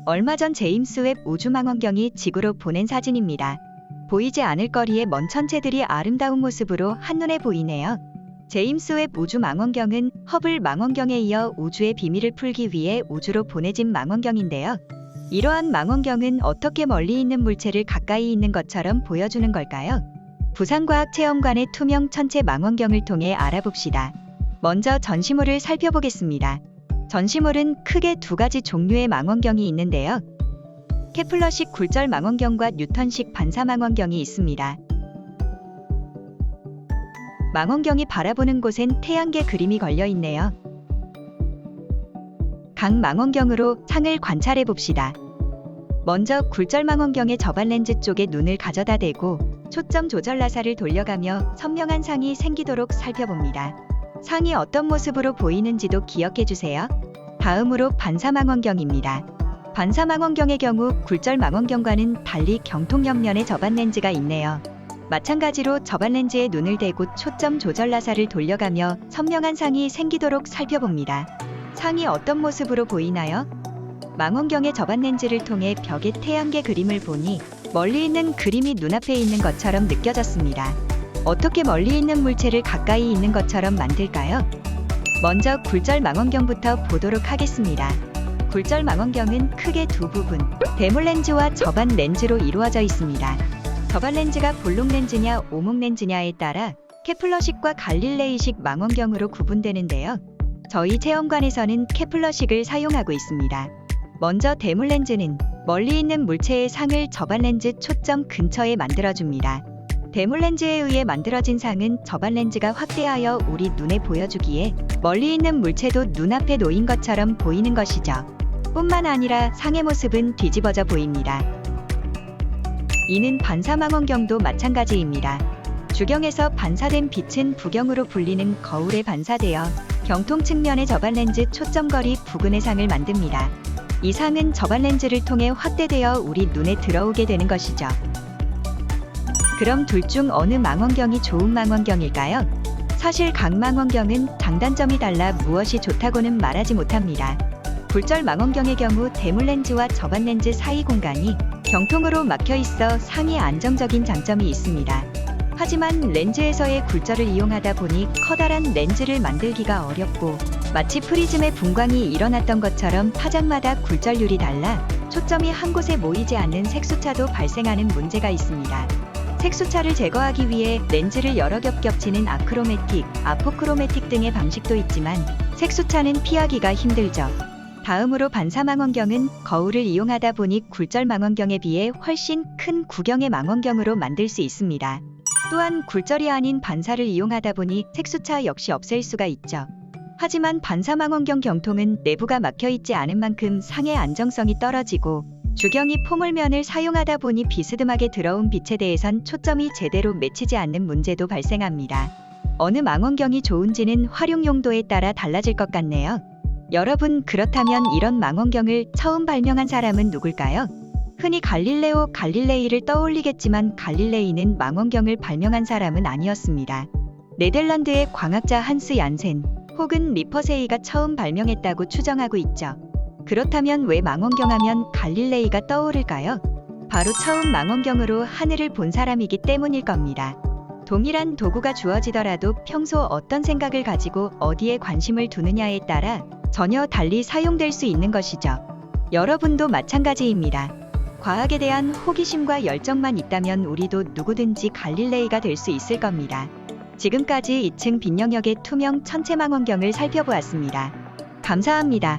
얼마 전 제임스 웹 우주망원경이 지구로 보낸 사진입니다. 보이지 않을 거리의 먼 천체들이 아름다운 모습으로 한눈에 보이네요. 제임스 웹 우주망원경은 허블 망원경에 이어 우주의 비밀을 풀기 위해 우주로 보내진 망원경인데요. 이러한 망원경은 어떻게 멀리 있는 물체를 가까이 있는 것처럼 보여주는 걸까요? 부산과학체험관의 투명 천체 망원경을 통해 알아봅시다. 먼저 전시물을 살펴보겠습니다. 전시물은 크게 두 가지 종류의 망원경이 있는데요. 케플러식 굴절 망원경과 뉴턴식 반사 망원경이 있습니다. 망원경이 바라보는 곳엔 태양계 그림이 걸려 있네요. 각 망원경으로 상을 관찰해 봅시다. 먼저 굴절 망원경의 저반 렌즈 쪽에 눈을 가져다 대고 초점 조절 나사를 돌려가며 선명한 상이 생기도록 살펴봅니다. 상이 어떤 모습으로 보이는지도 기억해 주세요. 다음으로 반사 망원경입니다. 반사 망원경의 경우 굴절 망원경과는 달리 경통 옆면에 저반 렌즈가 있네요. 마찬가지로 저반 렌즈에 눈을 대고 초점 조절 나사를 돌려가며 선명한 상이 생기도록 살펴봅니다. 상이 어떤 모습으로 보이나요? 망원경의 저반 렌즈를 통해 벽에 태양계 그림을 보니 멀리 있는 그림이 눈앞에 있는 것처럼 느껴졌습니다. 어떻게 멀리 있는 물체를 가까이 있는 것처럼 만들까요? 먼저 굴절 망원경부터 보도록 하겠습니다. 굴절 망원경은 크게 두 부분, 대물 렌즈와 저반 렌즈로 이루어져 있습니다. 저반 렌즈가 볼록 렌즈냐 오목 렌즈냐에 따라 케플러식과 갈릴레이식 망원경으로 구분되는데요. 저희 체험관에서는 케플러식을 사용하고 있습니다. 먼저 대물 렌즈는 멀리 있는 물체의 상을 저반 렌즈 초점 근처에 만들어줍니다. 대물 렌즈에 의해 만들어진 상은 저반 렌즈가 확대하여 우리 눈에 보여주기에 멀리 있는 물체도 눈앞에 놓인 것처럼 보이는 것이죠. 뿐만 아니라 상의 모습은 뒤집어져 보입니다. 이는 반사 망원경도 마찬가지입니다. 주경에서 반사된 빛은 부경으로 불리는 거울에 반사되어 경통 측면의 저반 렌즈 초점거리 부근의 상을 만듭니다. 이 상은 저반 렌즈를 통해 확대되어 우리 눈에 들어오게 되는 것이죠. 그럼 둘 중 어느 망원경이 좋은 망원경일까요? 사실 각 망원경은 장단점이 달라 무엇이 좋다고는 말하지 못합니다. 굴절 망원경의 경우 대물 렌즈와 저반 렌즈 사이 공간이 경통으로 막혀 있어 상이 안정적인 장점이 있습니다. 하지만 렌즈에서의 굴절을 이용하다 보니 커다란 렌즈를 만들기가 어렵고 마치 프리즘의 분광이 일어났던 것처럼 파장마다 굴절률이 달라 초점이 한 곳에 모이지 않는 색수차도 발생하는 문제가 있습니다. 색수차를 제거하기 위해 렌즈를 여러 겹 겹치는 아크로매틱, 아포크로매틱 등의 방식도 있지만 색수차는 피하기가 힘들죠. 다음으로 반사 망원경은 거울을 이용하다 보니 굴절 망원경에 비해 훨씬 큰 구경의 망원경으로 만들 수 있습니다. 또한 굴절이 아닌 반사를 이용하다 보니 색수차 역시 없앨 수가 있죠. 하지만 반사 망원경 경통은 내부가 막혀 있지 않은 만큼 상의 안정성이 떨어지고 주경이 포물면을 사용하다 보니 비스듬하게 들어온 빛에 대해선 초점이 제대로 맺히지 않는 문제도 발생합니다. 어느 망원경이 좋은지는 활용 용도에 따라 달라질 것 같네요. 여러분, 그렇다면 이런 망원경을 처음 발명한 사람은 누굴까요? 흔히 갈릴레오 갈릴레이를 떠올리겠지만 갈릴레이는 망원경을 발명한 사람은 아니었습니다. 네덜란드의 광학자 한스 얀센 혹은 리퍼세이가 처음 발명했다고 추정하고 있죠. 그렇다면 왜 망원경 하면 갈릴레이가 떠오를까요? 바로 처음 망원경으로 하늘을 본 사람이기 때문일 겁니다. 동일한 도구가 주어지더라도 평소 어떤 생각을 가지고 어디에 관심을 두느냐에 따라 전혀 달리 사용될 수 있는 것이죠. 여러분도 마찬가지입니다. 과학에 대한 호기심과 열정만 있다면 우리도 누구든지 갈릴레이가 될 수 있을 겁니다. 지금까지 2층 빈 영역의 투명 천체 망원경을 살펴보았습니다. 감사합니다.